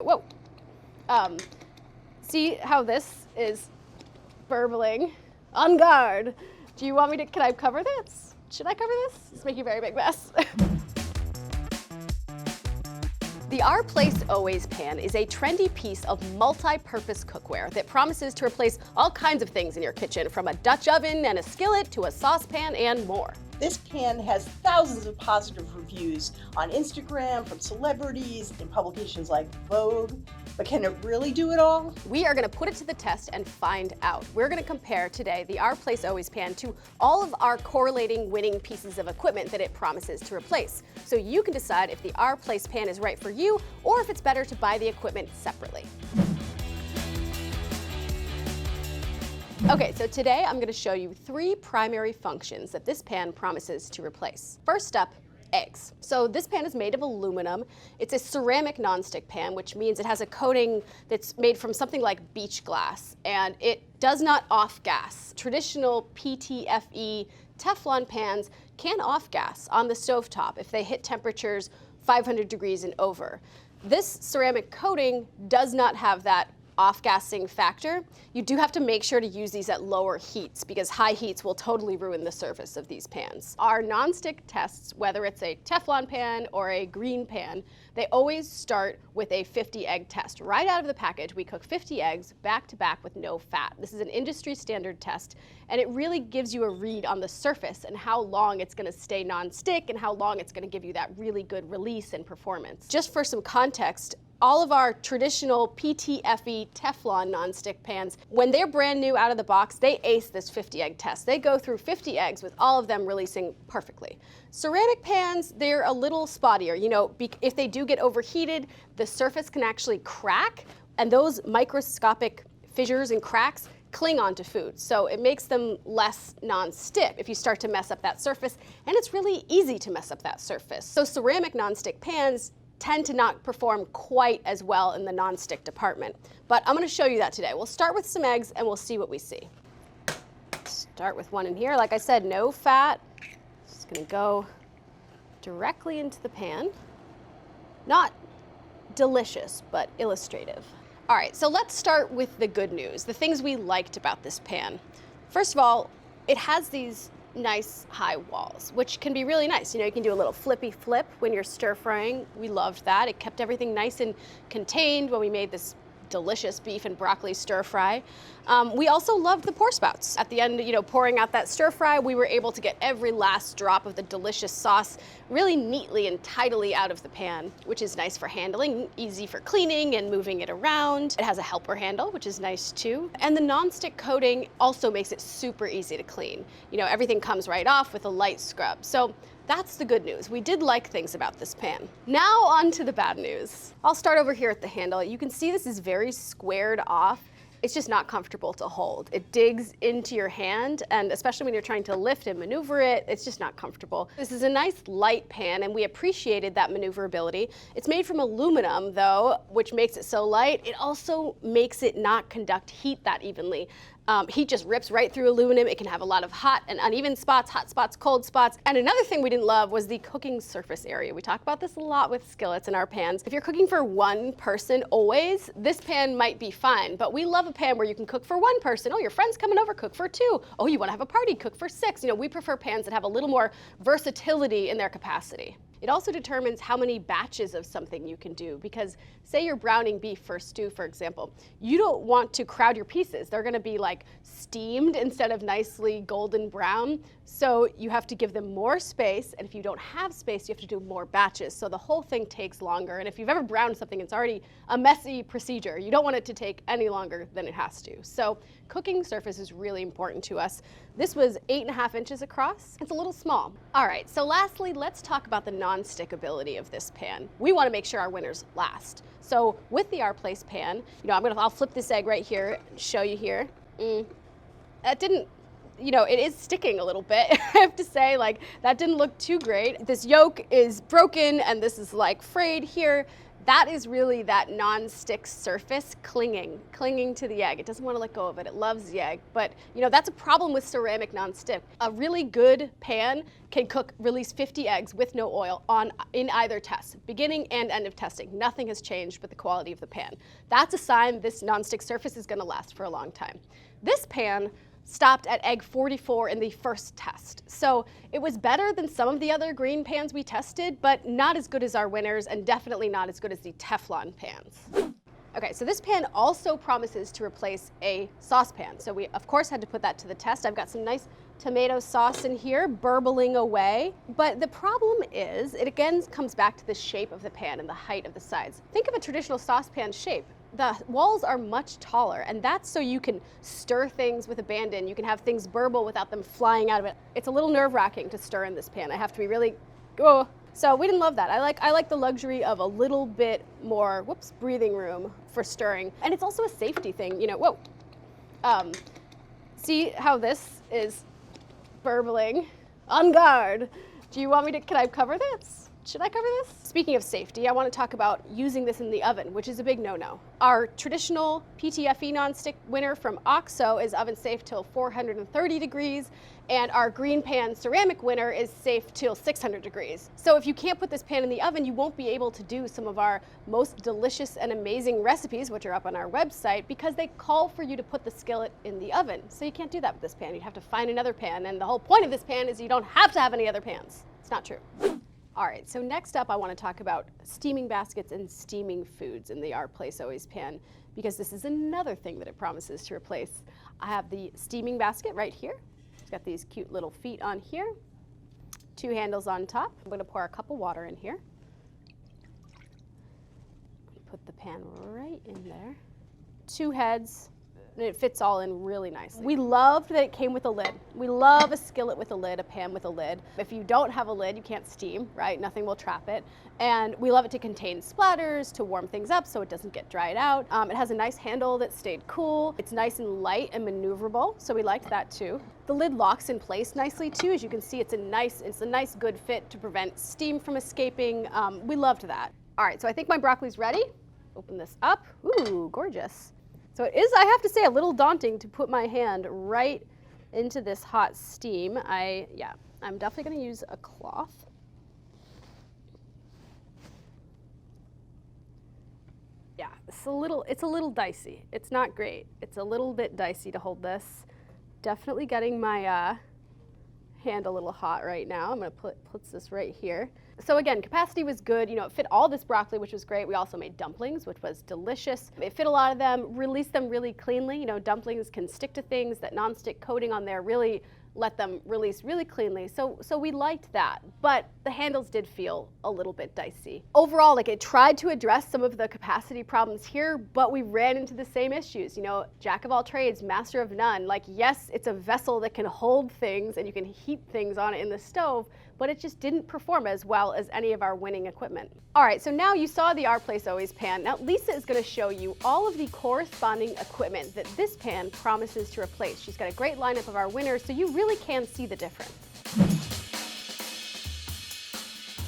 Whoa. See how this is burbling? On guard. Do you want me to, can I cover this? Should I cover this? It's making a very big mess. The Our Place Always pan is a trendy piece of multi-purpose cookware that promises to replace all kinds of things in your kitchen, from a Dutch oven and a skillet to a saucepan and more. This pan has thousands of positive reviews on Instagram from celebrities in publications like Vogue, but can it really do it all? We are going to put it to the test and find out. We're going to compare today the Our Place Always pan to all of our correlating winning pieces of equipment that it promises to replace. So you can decide if the Our Place pan is right for you or if it's better to buy the equipment separately. Okay, so today I'm going to show you 3 primary functions that this pan promises to replace. First up, eggs. So this pan is made of aluminum. It's a ceramic nonstick pan, which means it has a coating that's made from something like beach glass, and it does not off-gas. Traditional PTFE Teflon pans can off-gas on the stovetop if they hit temperatures 500 degrees and over. This ceramic coating does not have that off-gassing factor. You do have to make sure to use these at lower heats because high heats will totally ruin the surface of these pans. Our nonstick tests, whether it's a Teflon pan or a green pan, they always start with a 50 egg test. Right out of the package, we cook 50 eggs back to back with no fat. This is an industry standard test, and it really gives you a read on the surface and how long it's gonna stay nonstick and how long it's gonna give you that really good release and performance. Just for some context, all of our traditional PTFE Teflon nonstick pans, when they're brand new out of the box, they ace this 50 egg test. They go through 50 eggs with all of them releasing perfectly. Ceramic pans, they're a little spottier. You know, if they do get overheated, the surface can actually crack, and those microscopic fissures and cracks cling onto food. So it makes them less non-stick if you start to mess up that surface, and it's really easy to mess up that surface. So ceramic nonstick pans tend to not perform quite as well in the nonstick department. But I'm gonna show you that today. We'll start with some eggs and we'll see what we see. Start with one in here. Like I said, no fat. Just gonna go directly into the pan. Not delicious, but illustrative. All right, so let's start with the good news, the things we liked about this pan. First of all, it has these nice high walls, which can be really nice. You know, you can do a little flippy flip when you're stir frying. We loved that. It kept everything nice and contained when we made this delicious beef and broccoli stir fry. We also loved the pour spouts. At the end, you know, pouring out that stir fry, we were able to get every last drop of the delicious sauce really neatly and tidily out of the pan, which is nice for handling, easy for cleaning and moving it around. It has a helper handle, which is nice too. And the nonstick coating also makes it super easy to clean. You know, everything comes right off with a light scrub. So that's the good news. We did like things about this pan. Now on to the bad news. I'll start over here at the handle. You can see this is very squared off. It's just not comfortable to hold. It digs into your hand, and especially when you're trying to lift and maneuver it, it's just not comfortable. This is a nice light pan, and we appreciated that maneuverability. It's made from aluminum though, which makes it so light. It also makes it not conduct heat that evenly. Heat just rips right through aluminum. It can have a lot of hot and uneven spots, hot spots, cold spots. And another thing we didn't love was the cooking surface area. We talk about this a lot with skillets in our pans. If you're cooking for one person always, this pan might be fine, but we love a pan where you can cook for one person. Oh, your friend's coming over, cook for 2. Oh, you wanna have a party, cook for 6. You know, we prefer pans that have a little more versatility in their capacity. It also determines how many batches of something you can do, because say you're browning beef for stew, for example, you don't want to crowd your pieces. They're gonna be like steamed instead of nicely golden brown. So you have to give them more space, and if you don't have space, you have to do more batches. So the whole thing takes longer, and if you've ever browned something, it's already a messy procedure. You don't want it to take any longer than it has to. So cooking surface is really important to us. This was 8.5 inches across. It's a little small. All right, so lastly, let's talk about the non-stick ability of this pan. We wanna make sure our winners last. So with the Our Place pan, you know, I'll flip this egg right here and show you here. That didn't, you know, it is sticking a little bit. I have to say, like, that didn't look too great. This yolk is broken and this is like frayed here. That is really that non-stick surface clinging to the egg. It doesn't want to let go of it. It loves the egg, but you know, that's a problem with ceramic non-stick. A really good pan can release 50 eggs with no oil in either test, beginning and end of testing. Nothing has changed but the quality of the pan. That's a sign this non-stick surface is going to last for a long time. This pan stopped at egg 44 in the first test. So it was better than some of the other green pans we tested, but not as good as our winners and definitely not as good as the Teflon pans. Okay, so this pan also promises to replace a saucepan. So we, of course, had to put that to the test. I've got some nice tomato sauce in here, burbling away. But the problem is, it again comes back to the shape of the pan and the height of the sides. Think of a traditional saucepan shape. The walls are much taller, and that's so you can stir things with abandon. You can have things burble without them flying out of it. It's a little nerve-wracking to stir in this pan. I have to be really, So we didn't love that. I like the luxury of a little bit more, breathing room for stirring. And it's also a safety thing, you know, see how this is burbling? On guard. Do you want me to, can I cover this? Should I cover this? Speaking of safety, I want to talk about using this in the oven, which is a big no-no. Our traditional PTFE nonstick winner from OXO is oven safe till 430 degrees, and our green pan ceramic winner is safe till 600 degrees. So if you can't put this pan in the oven, you won't be able to do some of our most delicious and amazing recipes, which are up on our website, because they call for you to put the skillet in the oven. So you can't do that with this pan. You'd have to find another pan, and the whole point of this pan is you don't have to have any other pans. It's not true. All right, so next up I want to talk about steaming baskets and steaming foods in the Our Place Always pan, because this is another thing that it promises to replace. I have the steaming basket right here. It's got these cute little feet on here, 2 handles on top. I'm going to pour a cup of water in here. Put the pan right in there. 2 heads. And it fits all in really nicely. We loved that it came with a lid. We love a skillet with a lid, a pan with a lid. If you don't have a lid, you can't steam, right? Nothing will trap it. And we love it to contain splatters, to warm things up so it doesn't get dried out. It has a nice handle that stayed cool. It's nice and light and maneuverable, so we liked that too. The lid locks in place nicely too. As you can see, it's a nice good fit to prevent steam from escaping. We loved that. All right, so I think my broccoli's ready. Open this up. Ooh, gorgeous. So it is, I have to say, a little daunting to put my hand right into this hot steam. I'm definitely going to use a cloth. Yeah, it's a little dicey. It's not great. It's a little bit dicey to hold this. Definitely getting my hand a little hot right now. I'm going to put this right here. So again, capacity was good. You know, it fit all this broccoli, which was great. We also made dumplings, which was delicious. It fit a lot of them, released them really cleanly. You know, dumplings can stick to things. That nonstick coating on there really let them release really cleanly. So we liked that, but the handles did feel a little bit dicey. Overall, like, it tried to address some of the capacity problems here, but we ran into the same issues. You know, jack of all trades, master of none. Like, yes, it's a vessel that can hold things and you can heat things on it in the stove, but it just didn't perform as well as any of our winning equipment. All right, so now you saw the Our Place Always pan. Now Lisa is going to show you all of the corresponding equipment that this pan promises to replace. She's got a great lineup of our winners, so you really can see the difference.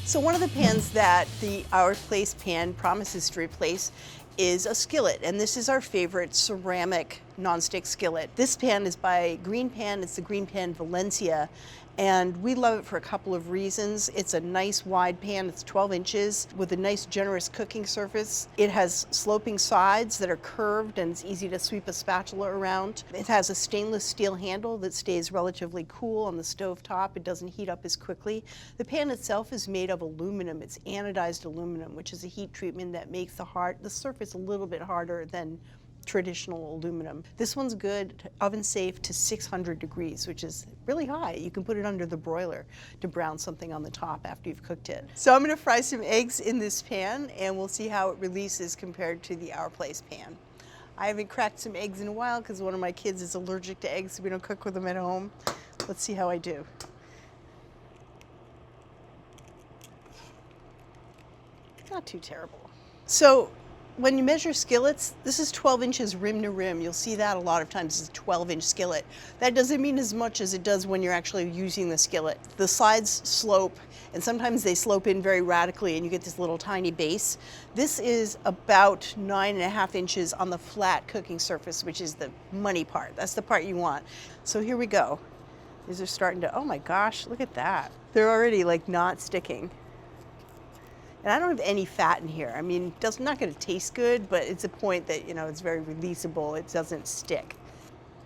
So one of the pans that the Our Place pan promises to replace is a skillet, and this is our favorite ceramic nonstick skillet. This pan is by Green Pan. It's the Green Pan Valencia, and we love it for a couple of reasons. It's a nice wide pan. It's 12 inches with a nice generous cooking surface. It has sloping sides that are curved, and it's easy to sweep a spatula around. It has a stainless steel handle that stays relatively cool on the stove top. It doesn't heat up as quickly. The pan itself is made of aluminum. It's anodized aluminum, which is a heat treatment that makes the surface a little bit harder than traditional aluminum. This one's good, oven safe to 600 degrees, which is really high. You can put it under the broiler to brown something on the top after you've cooked it. So I'm going to fry some eggs in this pan, and we'll see how it releases compared to the Our Place pan. I haven't cracked some eggs in a while because one of my kids is allergic to eggs, so we don't cook with them at home. Let's see how I do. Not too terrible. So when you measure skillets, this is 12 inches rim to rim. You'll see that a lot of times it's a 12-inch skillet. That doesn't mean as much as it does when you're actually using the skillet. The sides slope, and sometimes they slope in very radically and you get this little tiny base. This is about 9.5 inches on the flat cooking surface, which is the money part. That's the part you want. So here we go. These are starting to, oh my gosh, look at that. They're already like not sticking. And I don't have any fat in here. I mean, it's not going to taste good, but it's a point that, you know, it's very releasable. It doesn't stick.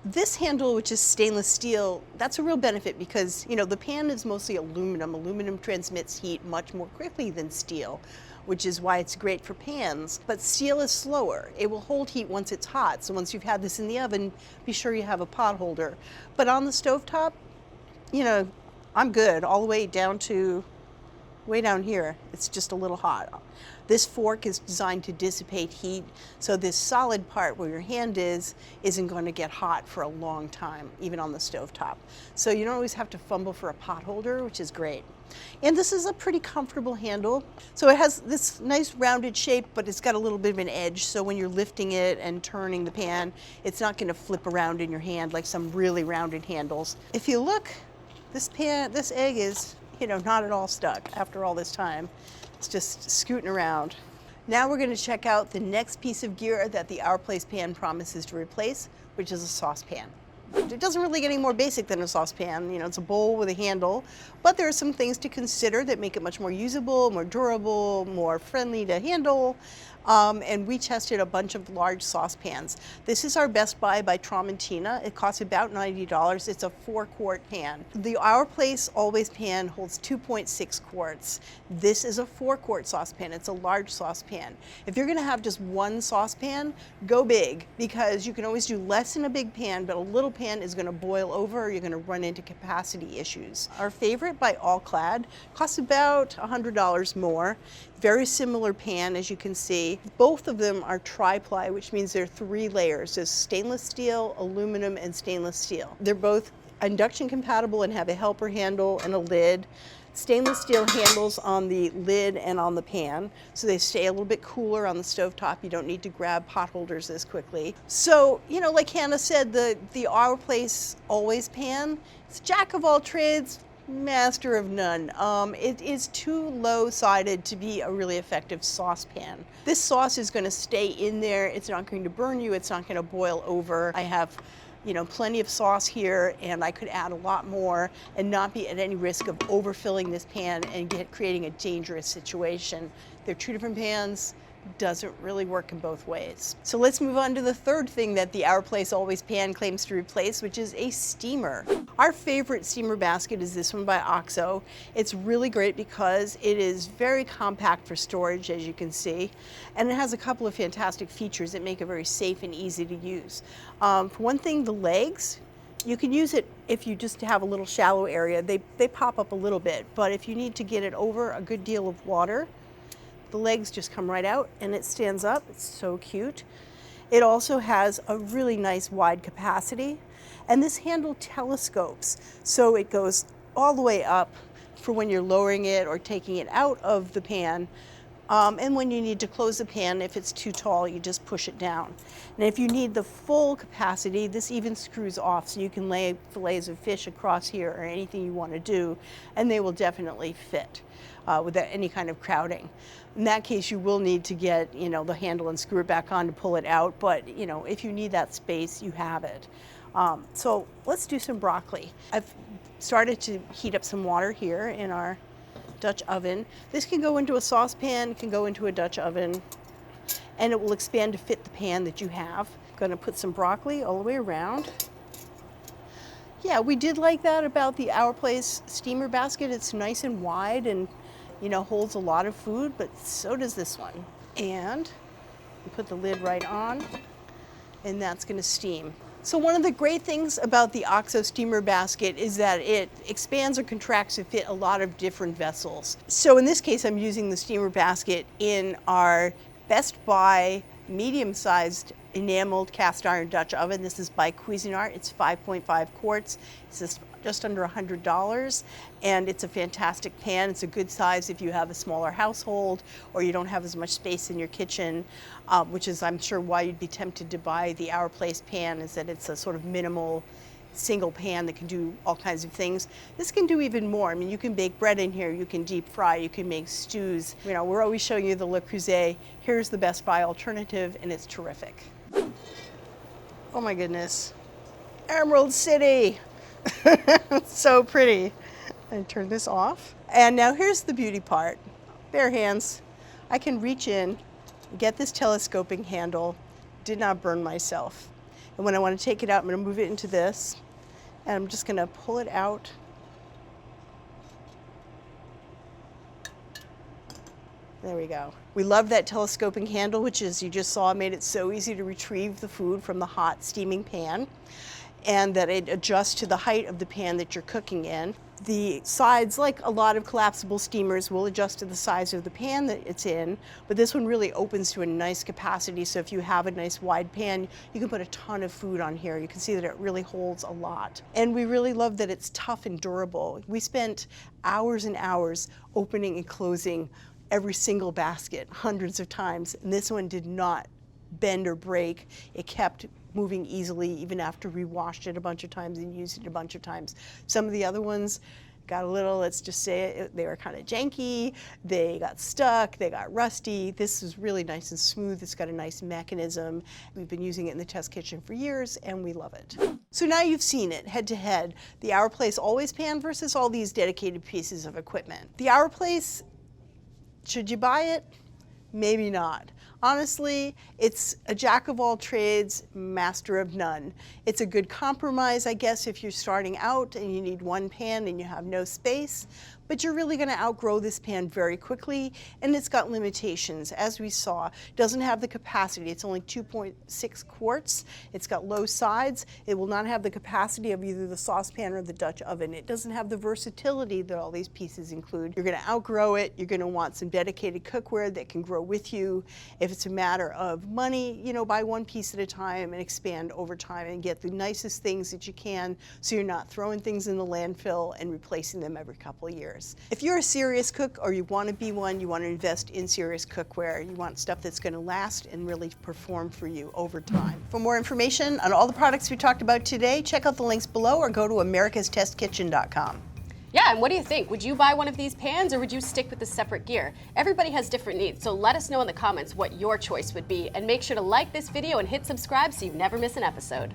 This handle, which is stainless steel, that's a real benefit because, you know, the pan is mostly aluminum. Aluminum transmits heat much more quickly than steel, which is why it's great for pans. But steel is slower. It will hold heat once it's hot. So once you've had this in the oven, be sure you have a pot holder. But on the stovetop, you know, I'm good all the way down to way down here. It's just a little hot. This fork is designed to dissipate heat, so this solid part where your hand isn't going to get hot for a long time, even on the stovetop. So you don't always have to fumble for a pot holder, which is great. And this is a pretty comfortable handle. So it has this nice rounded shape, but it's got a little bit of an edge, so when you're lifting it and turning the pan, it's not going to flip around in your hand like some really rounded handles. If you look, this egg is, you know, not at all stuck after all this time. It's just scooting around. Now we're going to check out the next piece of gear that the Our Place pan promises to replace, which is a saucepan. It doesn't really get any more basic than a saucepan. You know, it's a bowl with a handle, but there are some things to consider that make it much more usable, more durable, more friendly to handle. And we tested a bunch of large saucepans. This is our Best Buy by Tramontina. It costs about $90. It's a 4-quart pan. The Our Place Always pan holds 2.6 quarts. This is a 4-quart saucepan. It's a large saucepan. If you're gonna have just one saucepan, go big, because you can always do less in a big pan, but a little pan is gonna boil over, you're gonna run into capacity issues. Our favorite by Allclad costs about $100 more. Very similar pan, as you can see. Both of them are tri-ply, which means they're 3 layers. There's stainless steel, aluminum, and stainless steel. They're both induction compatible and have a helper handle and a lid. Stainless steel handles on the lid and on the pan, so they stay a little bit cooler on the stovetop. You don't need to grab pot holders as quickly. So, you know, like Hannah said, the Our Place Always pan, it's jack of all trades, master of none. It is too low-sided to be a really effective saucepan. This sauce is going to stay in there. It's not going to burn you. It's not going to boil over. I have, you know, plenty of sauce here, and I could add a lot more and not be at any risk of overfilling this pan and creating a dangerous situation. They're 2 different pans. Doesn't really work in both ways. So let's move on to the third thing that the Our Place Always pan claims to replace, which is a steamer. Our favorite steamer basket is this one by OXO. It's really great because it is very compact for storage, as you can see, and it has a couple of fantastic features that make it very safe and easy to use. For one thing, the legs, you can use it if you just have a little shallow area. They pop up a little bit, but if you need to get it over a good deal of water, the legs just come right out and it stands up. It's so cute. It also has a really nice wide capacity, and this handle telescopes, so it goes all the way up for when you're lowering it or taking it out of the pan. And when you need to close the pan, if it's too tall, you just push it down. And if you need the full capacity, this even screws off, so you can lay fillets of fish across here or anything you want to do, and they will definitely fit without any kind of crowding. In that case, you will need to get, you know, the handle and screw it back on to pull it out, but, you know, if you need that space, you have it. So let's do some broccoli. I've started to heat up some water here in our Dutch oven. This can go into a saucepan, can go into a Dutch oven, and it will expand to fit the pan that you have. I'm going to put some broccoli all the way around. Yeah, we did like that about the Our Place steamer basket. It's nice and wide and, you know, holds a lot of food, but so does this one. And we put the lid right on, and that's going to steam. So one of the great things about the OXO steamer basket is that it expands or contracts to fit a lot of different vessels. So in this case, I'm using the steamer basket in our Best Buy medium-sized enameled cast iron Dutch oven. This is by Cuisinart. It's 5.5 quarts. It's this just under $100, and it's a fantastic pan. It's a good size if you have a smaller household or you don't have as much space in your kitchen, which is, I'm sure, why you'd be tempted to buy the Our Place pan, is that it's a sort of minimal single pan that can do all kinds of things. This can do even more. I mean, you can bake bread in here, you can deep fry, you can make stews. You know, we're always showing you the Le Creuset. Here's the Best Buy alternative, and it's terrific. Oh my goodness. Emerald City. So pretty. I turn this off. And now here's the beauty part. Bare hands. I can reach in, get this telescoping handle. Did not burn myself. And when I want to take it out, I'm going to move it into this, and I'm just going to pull it out. There we go. We love that telescoping handle, which, as you just saw, made it so easy to retrieve the food from the hot steaming pan, and that it adjusts to the height of the pan that you're cooking in. The sides, like a lot of collapsible steamers, will adjust to the size of the pan that it's in, but this one really opens to a nice capacity, so if you have a nice wide pan, you can put a ton of food on here. You can see that it really holds a lot. And we really love that it's tough and durable. We spent hours and hours opening and closing every single basket hundreds of times, and this one did not bend or break. It kept moving easily even after we washed it a bunch of times and used it a bunch of times. Some of the other ones got a little, let's just say it, they were kind of janky, they got stuck, they got rusty. This is really nice and smooth. It's got a nice mechanism. We've been using it in the test kitchen for years, and we love it. So now you've seen it head to head, the Our Place Always pan versus all these dedicated pieces of equipment. The Our Place, should you buy it? Maybe not. Honestly, it's a jack of all trades, master of none. It's a good compromise, I guess, if you're starting out and you need one pan and you have no space, but you're really going to outgrow this pan very quickly, and it's got limitations. As we saw, it doesn't have the capacity. It's only 2.6 quarts. It's got low sides. It will not have the capacity of either the saucepan or the Dutch oven. It doesn't have the versatility that all these pieces include. You're going to outgrow it. You're going to want some dedicated cookware that can grow with you. If it's a matter of money, you know, buy one piece at a time and expand over time and get the nicest things that you can, so you're not throwing things in the landfill and replacing them every couple of years. If you're a serious cook, or you want to be one, you want to invest in serious cookware. You want stuff that's going to last and really perform for you over time. For more information on all the products we talked about today, check out the links below or go to americastestkitchen.com. Yeah, and what do you think? Would you buy one of these pans, or would you stick with the separate gear? Everybody has different needs, so let us know in the comments what your choice would be, and make sure to like this video and hit subscribe so you never miss an episode.